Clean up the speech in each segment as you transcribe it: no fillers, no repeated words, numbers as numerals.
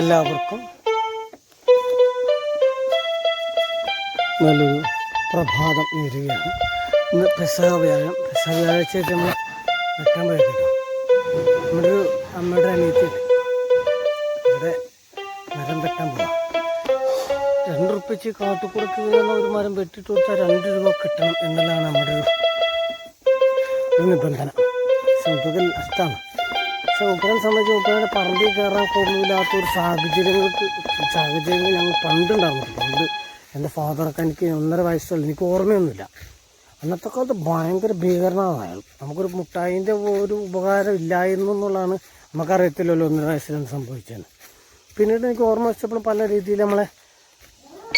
എല്ലാവർക്കും നല്ലൊരു പ്രഭാതം നേരുകയാണ്. ഇന്ന് പെസഹ വ്യാഴാഴ്ചയായിട്ട് നമ്മൾ വെട്ടാൻ പോയിട്ടോ. നമ്മുടെ അമ്മയുടെ അനിയത്തി ഇവിടെ മരം വെട്ടാൻ പോകാം. 2 റുപ്യ കാട്ടുകുറക്കുന്ന ഒരു മരം വെട്ടിട്ട് കൊടുത്താൽ 2 രൂപ കിട്ടണം എന്നുള്ളതാണ് നമ്മുടെ ഒരു നിബന്ധന. സൗകര്യം നഷ്ടമാണ്. പക്ഷെ ഉപ്പനെ സംബന്ധിച്ച് ഉപ്പനെ പറമ്പിൽ കയറാൻ കൊള്ളില്ലാത്തൊരു സാഹചര്യങ്ങൾ ഞങ്ങൾ പണ്ടുണ്ടായിരുന്നു. പണ്ട് എൻ്റെ ഫാദറൊക്കെ എനിക്ക് 1.5 വയസ്സുള്ളൂ, എനിക്ക് ഓർമ്മയൊന്നുമില്ല. അന്നത്തെ കാലത്ത് ഭയങ്കര ഭീകരനാണ് അയാൾ. നമുക്കൊരു മുട്ടായിൻ്റെ ഒരു ഉപകാരം ഇല്ലായിരുന്നു എന്നുള്ളതാണ്. നമുക്കറിയത്തില്ലല്ലോ 1.5 വയസ്സിലാണ് സംഭവിച്ചത്. പിന്നീട് എനിക്ക് ഓർമ്മ വെച്ചപ്പോഴും പല രീതിയിൽ നമ്മളെ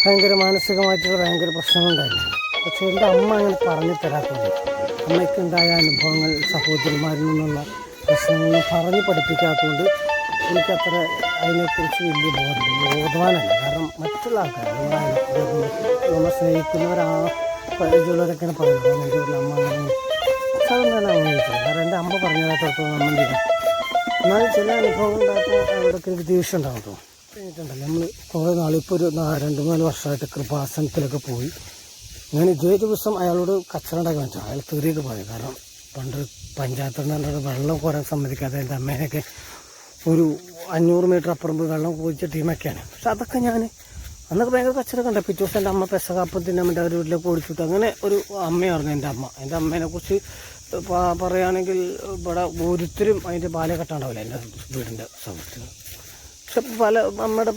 ഭയങ്കര മാനസികമായിട്ടുള്ള ഭയങ്കര പ്രശ്നങ്ങളുണ്ടായിരുന്നു. പക്ഷേ എൻ്റെ അമ്മ അങ്ങനെ പറഞ്ഞു തരാത്തത്, അമ്മയ്ക്കുണ്ടായ അനുഭവങ്ങൾ സഹോദരിമാരിൽ നിന്നുള്ള പ്രശ്നങ്ങൾ പറഞ്ഞ് പഠിപ്പിക്കാത്തതുകൊണ്ട് എനിക്കത്ര അതിനെക്കുറിച്ച് വലിയ ബോധവാനല്ല. കാരണം മറ്റുള്ള ആൾക്കാർ നമ്മളെ സ്നേഹിക്കുന്നവരാ പരിചയമുള്ളവരൊക്കെയാണ് പറയുന്നത് എൻ്റെ ഒരു അമ്മ അങ്ങനെ സാധാരണ അങ്ങനെ ചോദിച്ചത്. കാരണം എൻ്റെ അമ്മ പറഞ്ഞതിനകത്തോളം നമ്മൾ എന്തെങ്കിലും എന്നാലും ചില അനുഭവങ്ങൾ ഉണ്ടായപ്പോൾ അവിടെയൊക്കെ എനിക്ക് ദേഷ്യം ഉണ്ടാകും. കഴിഞ്ഞിട്ടുണ്ടല്ലോ നമ്മൾ കുറേ നാളിപ്പോൾ ഒരു 2-4 വർഷമായിട്ട് കൃപാസനത്തിലൊക്കെ പോയി. ഞാൻ ഇതേ ദിവസം അയാളോട് കച്ചറ ഉണ്ടാക്കി വെച്ചു. അയാൾ തീറിയൊക്കെ പോയി. കാരണം പണ്ട് പഞ്ചായത്തിൽ വെള്ളം കോരാൻ സമ്മതിക്കാതെ എൻ്റെ അമ്മേനൊക്കെ ഒരു 500 മീറ്റർ അപ്പുറം പോയി വെള്ളം കോരിച്ച ടീമൊക്കെയാണ്. പക്ഷെ അതൊക്കെ ഞാൻ അന്നൊക്കെ ഭയങ്കര കച്ചറൊക്കെ ഉണ്ട്. പിറ്റേ ദിവസം എൻ്റെ അമ്മ പെസകാപ്പം തിന്നാൻ വേണ്ടി അവർ വീട്ടിലേക്ക് ഓടിച്ചിട്ട് അങ്ങനെ ഒരു അമ്മയായിരുന്നു എൻ്റെ അമ്മ. എൻ്റെ അമ്മേനെക്കുറിച്ച് പറയുകയാണെങ്കിൽ ഇവിടെ ഓരോരുത്തരും അതിൻ്റെ ബാല കെട്ടാണ്ടാവില്ല എൻ്റെ വീടിൻ്റെ സമയത്ത്. പക്ഷെ പല അമ്മയുടെ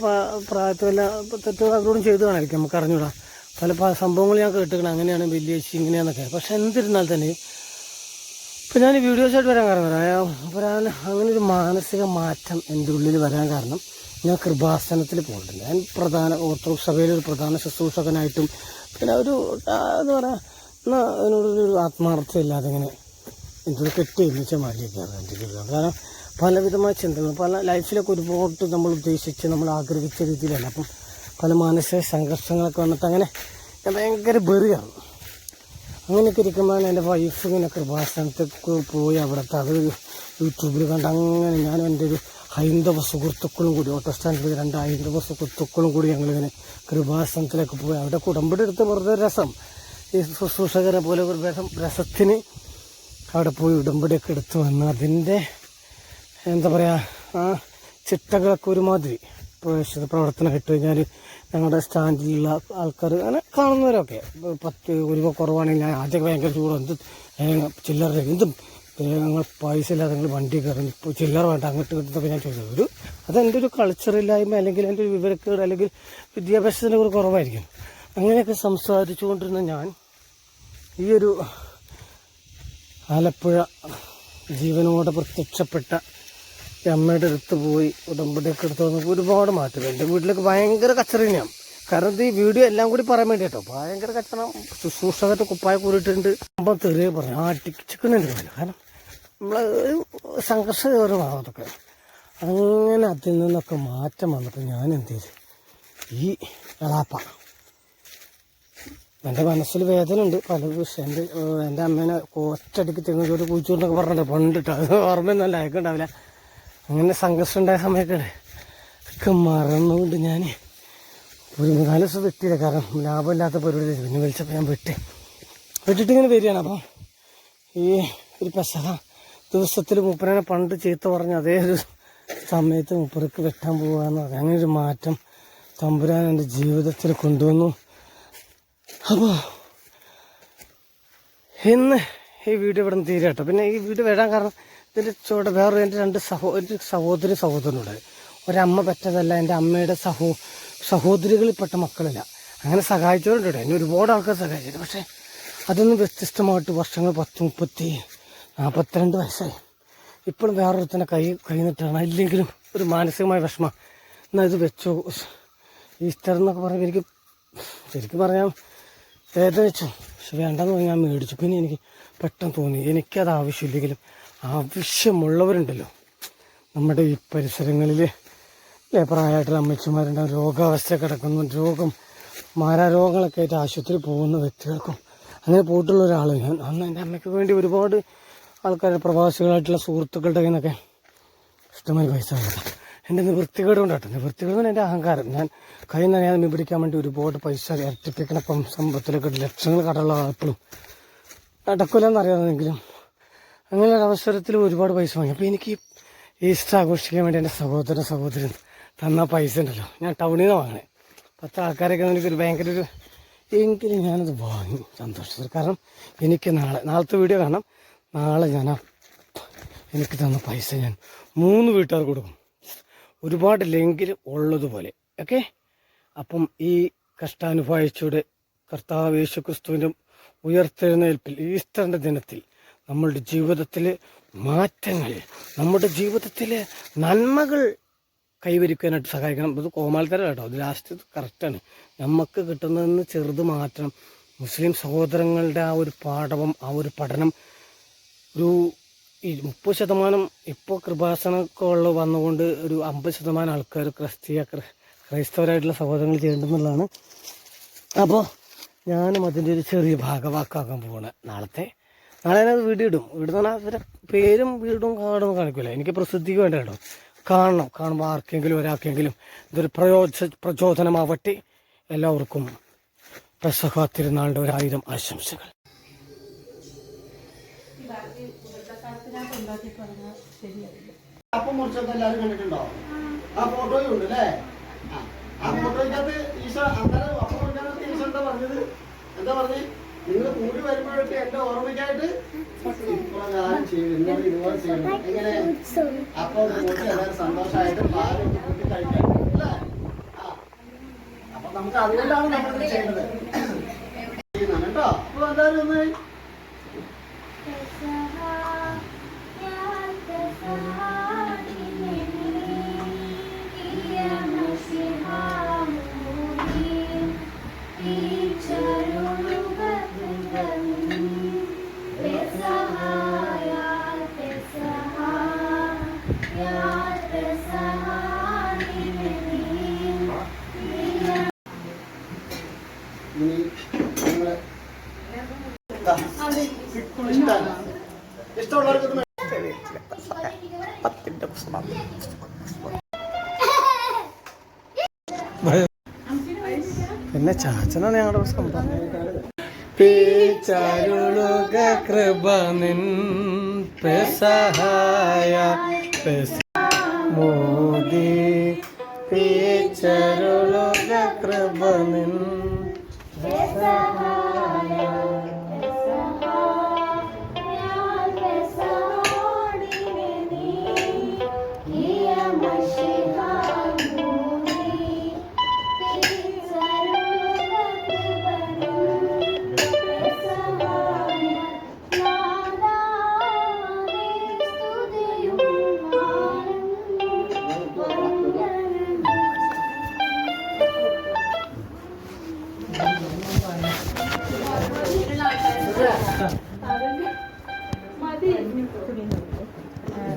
പ്രായത്തിലുള്ള തെറ്റുകൾ അവരോടും ചെയ്തു കാണായിരിക്കും, നമുക്ക് അറിഞ്ഞൂടാ. പല സംഭവങ്ങൾ ഞാൻ കേട്ടിരിക്കണം, അങ്ങനെയാണ് വലിയ ഇങ്ങനെയാണെന്നൊക്കെ. പക്ഷെ എന്നിരുന്നാൽ തന്നെ ഇപ്പം ഞാൻ വീഡിയോസായിട്ട് വരാൻ കാരണം അങ്ങനെ ഒരു മാനസിക മാറ്റം എൻ്റെ ഉള്ളിൽ വരാൻ കാരണം ഞാൻ കൃപാസനത്തിൽ പോയിട്ടുണ്ട്. ഞാൻ ഓർത്തഡോക്സ് സഭയിലൊരു പ്രധാന ശുശ്രൂഷകനായിട്ടും പിന്നെ ഒരു എന്താ പറയുക എന്നാൽ അതിനോടൊരു ആത്മാർത്ഥമില്ലാതെ ഇങ്ങനെ എന്തൊരു കെട്ടിയിച്ച മാറിയൊക്കെയാണ് എൻ്റെ ജീവിതം. കാരണം പലവിധമായ ചിന്തകൾ പല ലൈഫിലൊക്കെ ഒരുപാട് നമ്മൾ ഉദ്ദേശിച്ച് നമ്മൾ ആഗ്രഹിച്ച രീതിയിലല്ല. അപ്പം പല മാനസിക സംഘർഷങ്ങളൊക്കെ വന്നിട്ട് അങ്ങനെ ഞാൻ ഭയങ്കര ബെറിയാണ്. അങ്ങനെയൊക്കെ ഇരിക്കുമ്പോഴാണ് എൻ്റെ വൈഫ് ഇങ്ങനെ കൃപാസനത്തേക്ക് പോയി അവിടുത്തെ അത് യൂട്യൂബിൽ കണ്ട് അങ്ങനെ ഞാനും എൻ്റെ ഒരു ഹൈന്ദവ സുഹൃത്തുക്കളും കൂടി ഓട്ടോ സ്റ്റാൻഡിൽ 2 ഹൈന്ദവ സുഹൃത്തുക്കളും കൂടി ഞങ്ങളിങ്ങനെ കൃപാസനത്തിലേക്ക് പോയി. അവിടെ കുടമ്പടി എടുത്ത് വെറുതെ രസം, ഈ ശുശ്രൂഷകരെ പോലെ ഒരു രസത്തിന് അവിടെ പോയി ഉടമ്പടിയൊക്കെ എടുത്ത് വന്ന് അതിൻ്റെ എന്താ പറയുക ആ ചിട്ടകളൊക്കെ ഒരുമാതിരി പ്രവർത്തനമായിട്ട് കഴിഞ്ഞാൽ ഞങ്ങളുടെ സ്റ്റാൻഡിലുള്ള ആൾക്കാർ അങ്ങനെ കാണുന്നവരൊക്കെ 10 രൂപ കുറവാണെങ്കിൽ ഞാൻ ആദ്യമൊക്കെ ഭയങ്കര ചൂട് ചില്ലറ എന്തും ഞങ്ങൾ പൈസ ഇല്ലാതെ നിങ്ങൾ വണ്ടി കയറി ഇപ്പോൾ ചില്ലറ വേണ്ട അങ്ങോട്ട് കിട്ടുന്നതൊക്കെ ഞാൻ ചോദിച്ചത് അതെൻ്റെ ഒരു കൾച്ചറില്ലായ്മ അല്ലെങ്കിൽ എൻ്റെ ഒരു വിവരക്കേട് അല്ലെങ്കിൽ വിദ്യാഭ്യാസത്തിൻ്റെ ഒരു കുറവായിരിക്കും. അങ്ങനെയൊക്കെ സംസാരിച്ചു കൊണ്ടിരുന്ന ഞാൻ ഈ ഒരു ആലപ്പുഴ ജീവനോടെ പ്രത്യക്ഷപ്പെട്ട അമ്മയുടെ അടുത്ത് പോയി ഉടമ്പടിയൊക്കെ എടുത്ത് വന്നപ്പോൾ ഒരുപാട് മാറ്റം. എൻ്റെ വീട്ടിലേക്ക് ഭയങ്കര കച്ചറ തന്നെയാണ്. കാരണം ഈ വീഡിയോ എല്ലാം കൂടി പറയാൻ വേണ്ടി കേട്ടോ ഭയങ്കര കച്ചറ. ശുശ്രൂഷകത്തെ കുപ്പായ കൂടിയിട്ടുണ്ട്. അപ്പം തെറിയ പറഞ്ഞു ആട്ടിച്ചിക്കുന്നുണ്ട്. കാരണം നമ്മളെ ഒരു സംഘർഷകരമാണ് അതൊക്കെ. അങ്ങനെ അതിൽ നിന്നൊക്കെ മാറ്റം വന്നപ്പോൾ ഞാൻ എന്ത് ചെയ്തു, ഈ എളാപ്പ എൻ്റെ മനസ്സിൽ വേദന ഉണ്ട് പല വിഷയം. എൻ്റെ അമ്മേനെ ഒറ്റയടിക്ക് തെങ്ങോട്ട് കുഴിച്ചുകൊണ്ടൊക്കെ പറഞ്ഞിട്ട് പണ്ടിട്ട് അത് ഓർമ്മയൊന്നുമല്ല അയക്കുണ്ടാവില്ല. അങ്ങനെ സംഘർഷം ഉണ്ടായ സമയത്ത് ഒക്കെ മറന്നുകൊണ്ട് ഞാൻ ഒരു 4 ദിവസം വെട്ടിയില്ല. കാരണം ലാഭമില്ലാത്ത പരിപാടി. പിന്നെ വിളിച്ചപ്പോൾ ഞാൻ വെട്ടിട്ട് ഇങ്ങനെ വരികയാണ്. അപ്പം ഈ ഒരു പെസഹ ദിവസത്തിൽ മൂപ്പരനെ പണ്ട് ചീത്ത പറഞ്ഞ അതേ ഒരു സമയത്ത് മൂപ്പർക്ക് വെട്ടാൻ പോകാന്ന് പറയാം. അങ്ങനെ ഒരു മാറ്റം തമ്പുരാൻ എൻ്റെ ജീവിതത്തിൽ കൊണ്ടുവന്നു. അപ്പോൾ ഇന്ന് ഈ വീഡിയോ ഇവിടെ നിന്ന് തീരെ കേട്ടോ. പിന്നെ ഈ വീഡിയോ വരാൻ കാരണം ഇതിൻ്റെ ചുവടെ വേറെ എൻ്റെ 2 സഹോദരനുണ്ട്. ഒരമ്മ പറ്റതല്ല, എൻ്റെ അമ്മയുടെ സഹോദരികളിൽപ്പെട്ട മക്കളില്ല. അങ്ങനെ സഹായിച്ചവരുണ്ട് കേട്ടോ. എന്നെ ഒരുപാട് ആൾക്കാർ സഹായിച്ചിട്ട്. പക്ഷേ അതൊന്നും വ്യത്യസ്തമായിട്ട് വർഷങ്ങൾ 10, 42 വയസ്സായി. ഇപ്പോഴും വേറൊരുത്തന്നെ കൈ നിട്ടാണ്. ഇല്ലെങ്കിലും ഒരു മാനസികമായ വിഷമം. എന്നാൽ ഇത് വെച്ചോ ഈസ്റ്റർ എന്നൊക്കെ പറയുമ്പോൾ എനിക്ക് ശരിക്കും പറയാം വേദന വെച്ചു. പക്ഷെ വേണ്ടെന്ന് പറഞ്ഞാൽ ഞാൻ മേടിച്ചു. പിന്നെ എനിക്ക് പെട്ടെന്ന് തോന്നി എനിക്കത് ആവശ്യമില്ലെങ്കിലും ആവശ്യമുള്ളവരുണ്ടല്ലോ നമ്മുടെ ഈ പരിസരങ്ങളിൽ. പ്രായമായിട്ടുള്ള അമ്മച്ചിമാരുണ്ടാവും, രോഗാവസ്ഥ കിടക്കുന്നു, മാരാരോഗങ്ങളൊക്കെ ആയിട്ട് ആശുപത്രിയിൽ പോകുന്ന വ്യക്തികൾക്കും അങ്ങനെ പോയിട്ടുള്ള ഒരാൾ ഞാൻ. അന്ന് എൻ്റെ അമ്മയ്ക്ക് വേണ്ടി ഒരുപാട് ആൾക്കാർ പ്രവാസികളായിട്ടുള്ള സുഹൃത്തുക്കളുടെ കയ്യിൽ നിന്നൊക്കെ ഇഷ്ടമായി പൈസ കിട്ടും. എൻ്റെ നിവൃത്തികേട് കൊണ്ടാട്ടോ. നിവൃത്തികേട് എൻ്റെ അഹങ്കാരം. ഞാൻ കൈ നനയാതെ മീൻ പിടിക്കാൻ വേണ്ടി ഒരുപാട് പൈസ ഇരട്ടിപ്പിക്കണം. ഇപ്പം സമ്പത്തിലൊക്കെ ലക്ഷങ്ങൾ കടമുള്ള എപ്പോഴും നടക്കില്ലെന്നറിയാമെങ്കിലും അങ്ങനെ ഒരു അവസരത്തിൽ ഒരുപാട് പൈസ വാങ്ങി. അപ്പോൾ എനിക്ക് ഈസ്റ്റർ ആഘോഷിക്കാൻ വേണ്ടി എൻ്റെ സഹോദരൻ തന്ന പൈസ ഉണ്ടല്ലോ, ഞാൻ ടൗണിൽ നിന്ന് വാങ്ങണേ. 10 ആൾക്കാരൊക്കെ എനിക്കൊരു ഭയങ്കര ഒരു എങ്കിലും ഞാനത് വാങ്ങി സന്തോഷത്തിൽ. കാരണം എനിക്ക് നാളത്തെ വീഡിയോ കാണാം. നാളെ എനിക്ക് തന്ന പൈസ ഞാൻ 3 വീട്ടുകാർ കൊടുക്കും. ഒരുപാടില്ലെങ്കിൽ ഉള്ളതുപോലെ. ഓക്കെ. അപ്പം ഈ കഷ്ടാനുഭവിച്ചൂടെ കർത്താവ് യേശു ക്രിസ്തുവിൻ്റെ ഉയർത്തെഴുന്നേൽപ്പിൽ ഈസ്റ്ററിൻ്റെ ദിനത്തിൽ നമ്മളുടെ ജീവിതത്തിലെ മാറ്റങ്ങൾ, നമ്മുടെ ജീവിതത്തിലെ നന്മകൾ കൈവരിക്കാനായിട്ട് സഹായിക്കണം. അത് കോമാൽത്തരം കേട്ടോ. അത് ലാസ്റ്റ് കറക്റ്റാണ്. നമുക്ക് കിട്ടുന്നതെന്ന് ചെറുത് മാറ്റണം. മുസ്ലിം സഹോദരങ്ങളുടെ ആ ഒരു പാഠവും ആ ഒരു പഠനം ഒരു 30% ഇപ്പോൾ കൃപാസനമൊക്കെ വന്നുകൊണ്ട് ഒരു 50% ആൾക്കാർ ക്രൈസ്തവരായിട്ടുള്ള സഹോദരങ്ങൾ ചെയ്യേണ്ടെന്നുള്ളതാണ്. അപ്പോൾ ഞാനും അതിൻ്റെ ഒരു ചെറിയ ഭാഗവാക്കാക്കാൻ പോവാണ്. നാളെ ഞാനത് വീഡിയോ ഇടും. ഇടുന്ന അവരുടെ പേരും വീടും കാർഡൊന്നും കാണിക്കില്ല. എനിക്ക് പ്രസിദ്ധിക്ക് വേണ്ട കേട്ടോ. കാണുമ്പോൾ ആർക്കെങ്കിലും ഒരാൾക്കെങ്കിലും ഇതൊരു പ്രചോദനമാവട്ടെ. എല്ലാവർക്കും പെസഹ തിരുനാളിൻ്റെ 1000 ആശംസകൾ. അപ്പം മുറിച്ചൊക്കെ എല്ലാവരും കണ്ടിട്ടുണ്ടോ? ആ ഫോട്ടോയും ഉണ്ട് അല്ലേ? ആ ഫോട്ടോയ്ക്കകത്ത് ഈശോ അന്നേരം അപ്പം മുറിക്കാനൊക്കെ ഈശോ എന്താ പറഞ്ഞത്? നിങ്ങൾ കൂടി വരുമ്പോഴൊക്കെ എന്റെ ഓർമ്മയ്ക്കായിട്ട് ഇപ്രകാരം ചെയ്യും, ഇതുപോലെ ചെയ്യണം. എങ്ങനെ അപ്പം കൂട്ടി എല്ലാവരും സന്തോഷമായിട്ട് പാലൊക്കെ കൂട്ടി കഴിക്കാം അല്ലേ? അപ്പൊ നമുക്ക് അതുകൊണ്ടാണ് നമ്മളിത് ചെയ്യുന്നത് കേട്ടോ. അപ്പൊ എല്ലാവരും ഒന്ന് ഇഷ്ടമുള്ളവർക്ക് പിന്നെ ചാച്ചനാണ് ഞങ്ങളുടെ സംഭവം. പേച്ചാരുളുക കൃപ നിൻ പെസഹായ മോദി പേച്ചാരുളുക കൃപ നിൻ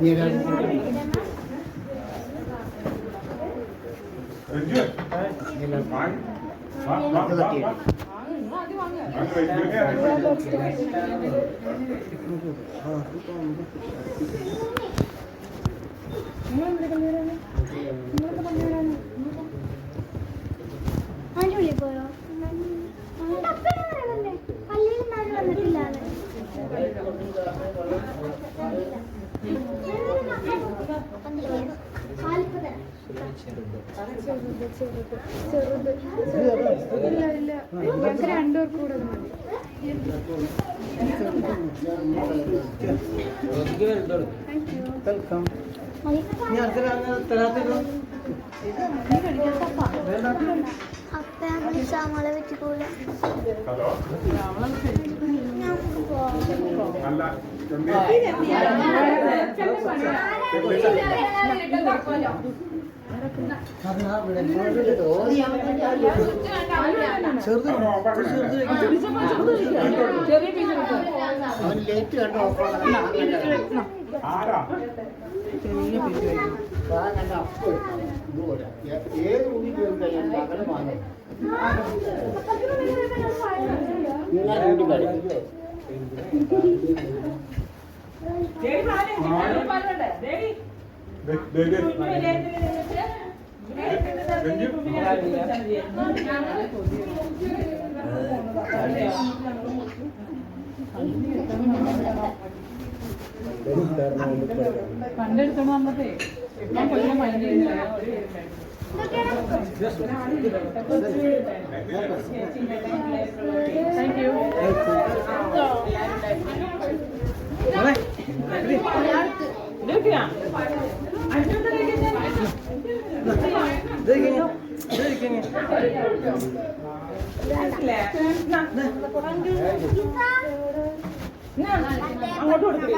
നിങ്ങൾ രണ്ടുപേർക്കും കൂടെ മതി. വെൽക്കം. ഞാൻ അപ്പ വിളിച്ചാ മോളെ വെച്ച് പോലെ ഏത് ഉള്ളിൽ അകലെ വാങ്ങും പണ്ടെടുത്തോണ്ട് വന്നതേ ഞാൻ കൊല്ലം മൈൻഡ് ചെയ്യുന്നില്ല. Thank you. അങ്ങോട്ട് കൊടുക്കും.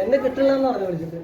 എന്നെ കിട്ടില്ല എന്ന് പറഞ്ഞു വിളിച്ചിട്ട്